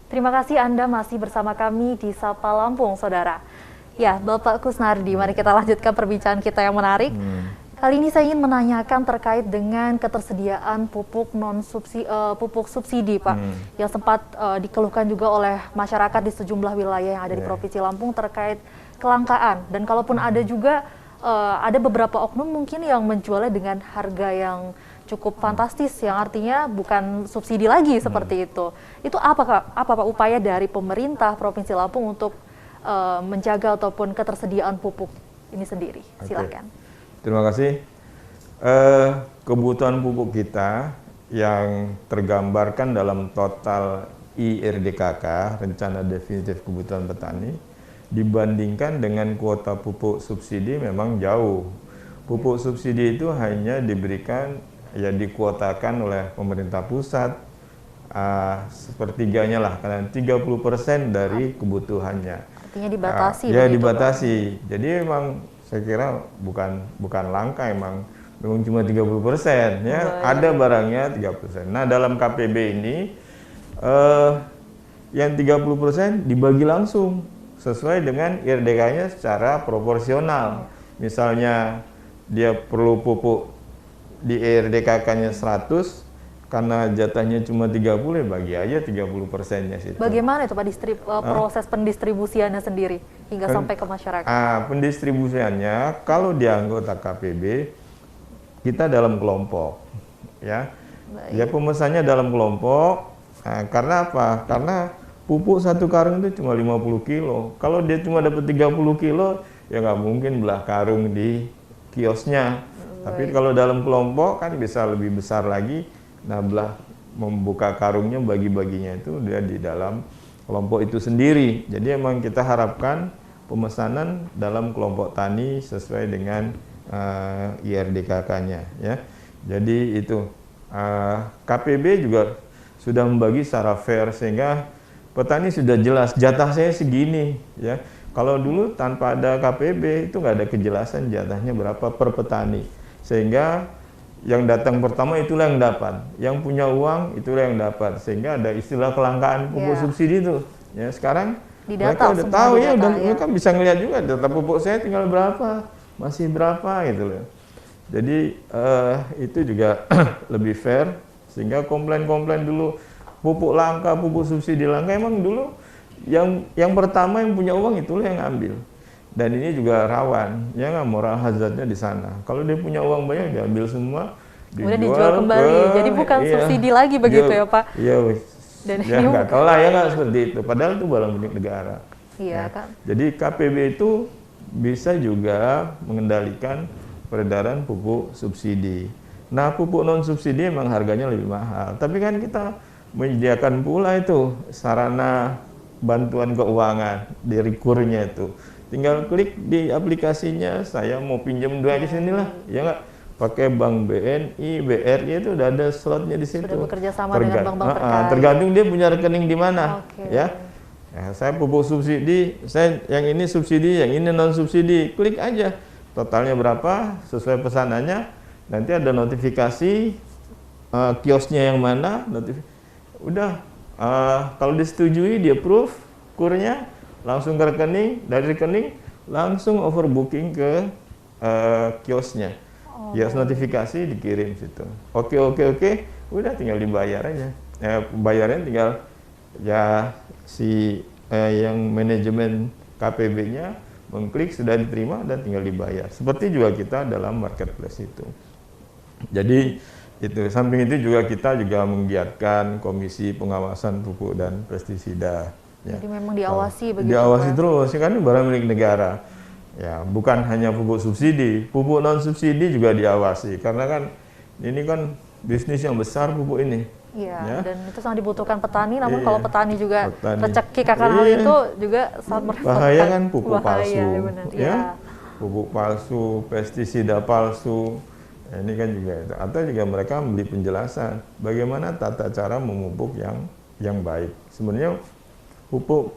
Terima kasih Anda masih bersama kami di Sapa Lampung, Saudara. Ya, Bapak Kusnardi, mari kita lanjutkan perbincangan kita yang menarik. Kali ini saya ingin menanyakan terkait dengan ketersediaan pupuk pupuk subsidi, Pak, yang sempat dikeluhkan juga oleh masyarakat di sejumlah wilayah yang ada di Provinsi Lampung terkait kelangkaan. Dan kalaupun ada juga ada beberapa oknum mungkin yang menjualnya dengan harga yang cukup fantastis, yang artinya bukan subsidi lagi seperti itu. Itu apa Pak upaya dari pemerintah Provinsi Lampung untuk menjaga ataupun ketersediaan pupuk ini sendiri? Silakan. Terima kasih. Kebutuhan pupuk kita yang tergambarkan dalam total IRDKK, Rencana Definitif Kebutuhan Petani, dibandingkan dengan kuota pupuk subsidi memang jauh. Pupuk subsidi itu hanya diberikan, ya dikuotakan oleh pemerintah pusat, sepertiganya lah, karena 30% dari kebutuhannya. Artinya dibatasi. Ya dibatasi. Jadi memang saya kira bukan langka, memang cuma 30%, ya. Ada barangnya 30%. Nah, dalam KPB ini yang 30% dibagi langsung sesuai dengan IRDK-nya secara proporsional. Misalnya dia perlu pupuk di IRDKK-nya 100, karena jatahnya cuma 30, bagi aja 30%-nya situ. Bagaimana itu Pak proses pendistribusiannya sendiri hingga sampai ke masyarakat? Pendistribusiannya kalau di anggota KPB kita dalam kelompok, ya. Ya pemesannya dalam kelompok. Karena apa? Karena pupuk satu karung itu cuma 50 kilo. Kalau dia cuma dapat 30 kilo, ya nggak mungkin belah karung di kiosnya. Tapi kalau dalam kelompok kan bisa lebih besar lagi. Nah, membuka karungnya, bagi-baginya itu dia di dalam kelompok itu sendiri. Jadi emang kita harapkan pemesanan dalam kelompok tani sesuai dengan IRDKK-nya, ya. Jadi itu KPB juga sudah membagi secara fair sehingga petani sudah jelas jatah saya segini, ya. Kalau dulu tanpa ada KPB itu nggak ada kejelasan jatahnya berapa per petani, sehingga yang datang pertama itulah yang dapat, yang punya uang itulah yang dapat, sehingga ada istilah kelangkaan pupuk subsidi itu. Ya sekarang mereka udah tahu, ya, dan mereka bisa ngelihat juga data pupuk saya tinggal berapa, masih berapa gitu loh. Jadi itu juga lebih fair, sehingga komplain-komplain dulu pupuk langka, pupuk subsidi langka, emang dulu yang pertama yang punya uang itulah yang ambil. Dan ini juga rawan, ya nggak, moral hazardnya di sana. Kalau dia punya uang banyak, diambil semua, dijual kembali. Jadi bukan subsidi lagi begitu ya Pak? Iya, dan ya nggak tahu lah, ya nggak seperti itu. Padahal itu barang milik negara. Iya ya. kan. Jadi KPB itu bisa juga mengendalikan peredaran pupuk subsidi. Nah, pupuk non subsidi memang harganya lebih mahal. Tapi kan kita menyediakan pula itu sarana bantuan keuangan dari kurnya itu. Tinggal klik di aplikasinya, saya mau pinjam duit di sinilah, ya nggak? Pakai Bank BNI, BRI itu udah ada slotnya di situ. Sudah bekerja sama dengan bank-bank terkait. Tergantung dia punya rekening di mana, ya. Nah, saya pupuk subsidi, saya yang ini subsidi, yang ini non subsidi, klik aja, totalnya berapa sesuai pesanannya, nanti ada notifikasi kiosnya yang mana, udah kalau disetujui, dia approve kurnya, langsung ke rekening, dari rekening langsung overbooking ke kiosnya. Kios notifikasi dikirim situ. Oke, udah tinggal dibayar aja. Bayarnya tinggal ya si yang manajemen KPB-nya mengklik sudah diterima dan tinggal dibayar. Seperti juga kita dalam marketplace itu. Jadi itu, samping itu juga kita juga menggiatkan Komisi Pengawasan Pupuk dan Pestisida. Ya. Jadi memang diawasi begitu. Diawasi terus, kan ini barang milik negara. Ya, bukan hanya pupuk subsidi, pupuk non subsidi juga diawasi. Karena kan ini kan bisnis yang besar pupuk ini. Iya, ya. Dan itu sangat dibutuhkan petani. Namun kalau petani juga tercekik akan hal itu juga sangat merepotkan. Bahaya kan pupuk palsu, ya, benar. Ya. Pupuk palsu, pestisida palsu. Ini kan juga itu. Atau juga mereka memberi penjelasan bagaimana tata cara memupuk yang baik. Sebenarnya pupuk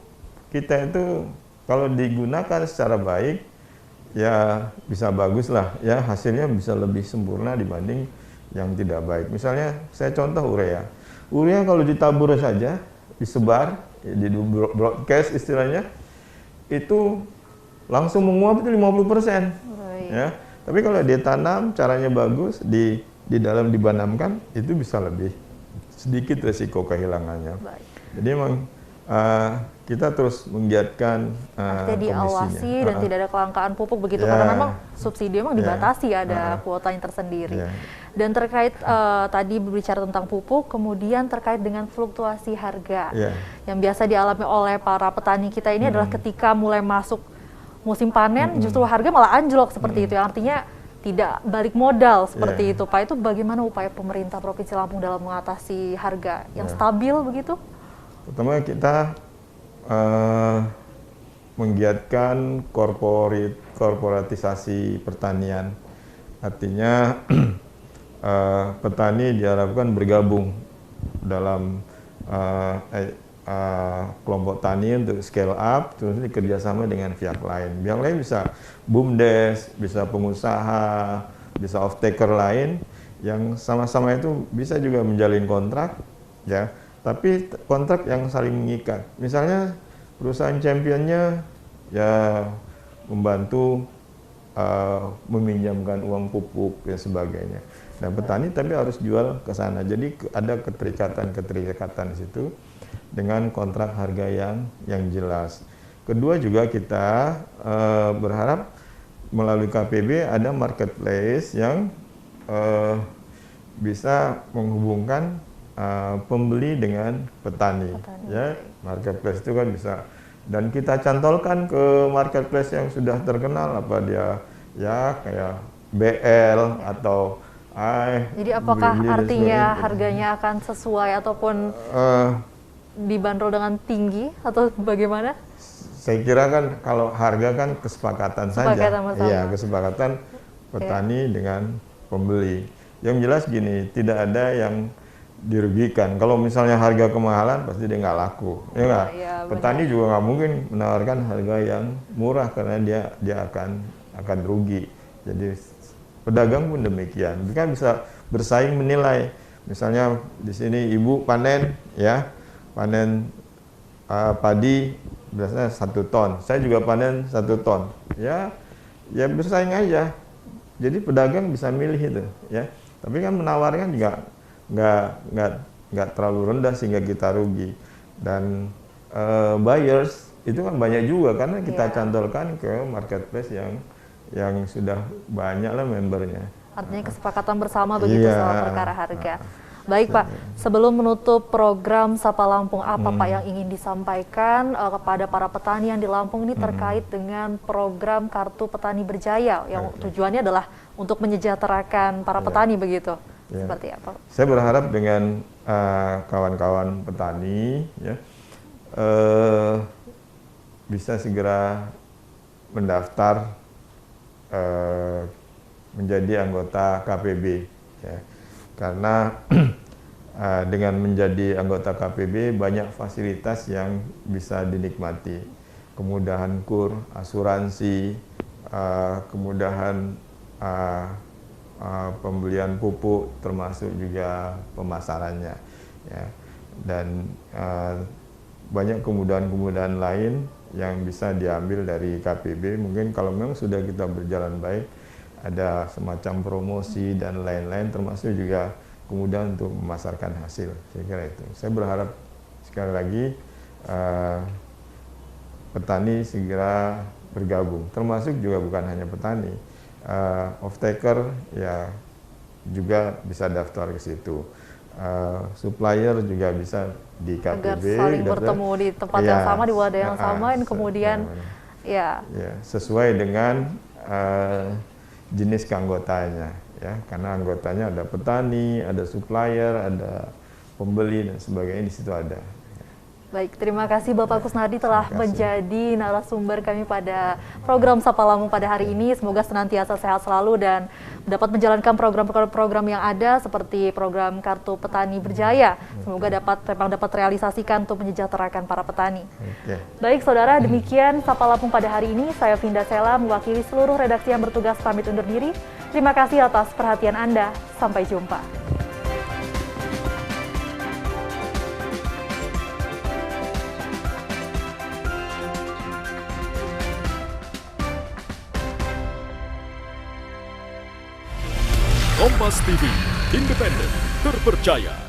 kita itu kalau digunakan secara baik ya bisa bagus lah, ya hasilnya bisa lebih sempurna dibanding yang tidak baik. Misalnya saya contoh urea. Urea kalau ditabur saja, disebar di broadcast istilahnya, itu langsung menguap itu 50%. Ya. Tapi kalau dia tanam, caranya bagus, di dalam dibanamkan, itu bisa lebih sedikit resiko kehilangannya. Baik. Jadi memang kita terus menggiatkan diawasi dan tidak ada kelangkaan pupuk begitu, ya, karena memang subsidi memang dibatasi, ada kuotanya tersendiri. Ya. Dan terkait tadi berbicara tentang pupuk, kemudian terkait dengan fluktuasi harga yang biasa dialami oleh para petani kita ini adalah ketika mulai masuk musim panen justru harga malah anjlok seperti itu, yang artinya tidak balik modal seperti itu. Pak, itu bagaimana upaya pemerintah Provinsi Lampung dalam mengatasi harga yang stabil begitu? Pertama kita menggiatkan korporatisasi pertanian, artinya petani diharapkan bergabung dalam kelompok tani untuk scale up, terus kerjasama dengan pihak lain. Pihak lain bisa BUMDes, bisa pengusaha, bisa off-taker lain yang sama-sama itu bisa juga menjalin kontrak, ya. Tapi kontrak yang saling mengikat. Misalnya perusahaan championnya ya membantu meminjamkan uang pupuk dan sebagainya. Dan petani tapi harus jual ke sana. Jadi ada keterikatan di situ dengan kontrak harga yang jelas. Kedua juga kita berharap melalui KPB ada marketplace yang bisa menghubungkan pembeli dengan petani. Ya, marketplace itu kan bisa, dan kita cantolkan ke marketplace yang sudah terkenal, apa dia ya kayak BL atau jadi apakah artinya harganya akan sesuai ataupun dibanderol dengan tinggi atau bagaimana? Saya kira kan kalau harga kan kesepakatan saja. Iya, kesepakatan petani dengan pembeli. Yang jelas gini, tidak ada yang dirugikan. Kalau misalnya harga kemahalan pasti dia nggak laku, ya nggak? Petani juga nggak mungkin menawarkan harga yang murah karena dia akan rugi. Jadi pedagang pun demikian. Mereka bisa bersaing menilai. Misalnya di sini ibu panen padi biasanya 1 ton. Saya juga panen 1 ton. Ya bersaing aja. Jadi pedagang bisa milih itu, ya. Tapi kan menawarkan juga nggak terlalu rendah sehingga kita rugi. Dan buyers itu kan banyak juga karena kita cantolkan ke marketplace yang sudah banyak lah membernya. Artinya kesepakatan bersama begitu soal perkara harga. Baik Pak, sebelum menutup program Sapa Lampung, apa Pak yang ingin disampaikan kepada para petani yang di Lampung ini terkait dengan program Kartu Petani Berjaya yang tujuannya adalah untuk menyejahterakan para petani begitu? Seperti apa? Saya berharap dengan kawan-kawan petani bisa segera mendaftar menjadi anggota KPB, ya. Karena dengan menjadi anggota KPB banyak fasilitas yang bisa dinikmati, kemudahan KUR, asuransi, kemudahan pembelian pupuk, termasuk juga pemasarannya, ya. Dan banyak kemudahan-kemudahan lain yang bisa diambil dari KPB. Mungkin kalau memang sudah kita berjalan baik, ada semacam promosi dan lain-lain, termasuk juga kemudahan untuk memasarkan hasil. Saya kira itu. Saya berharap sekali lagi petani segera bergabung, termasuk juga bukan hanya petani, off-taker ya juga bisa daftar ke situ. Supplier juga bisa di KPB. Agar saling bertemu di tempat yang sama, di wadah yang sama, dan kemudian sesuai dengan jenis keanggotanya, ya, karena anggotanya ada petani, ada supplier, ada pembeli dan sebagainya, di situ ada. Baik, terima kasih Bapak Kusnardi telah menjadi narasumber kami pada program Sapa Lampung pada hari ini. Semoga senantiasa sehat selalu dan dapat menjalankan program-program yang ada seperti program Kartu Petani Berjaya. Semoga dapat realisasikan untuk menyejahterakan para petani. Baik saudara, demikian Sapa Lampung pada hari ini. Saya Vinda Sela mewakili seluruh redaksi yang bertugas pamit undur diri. Terima kasih atas perhatian Anda. Sampai jumpa. Kompas TV, independen, terpercaya.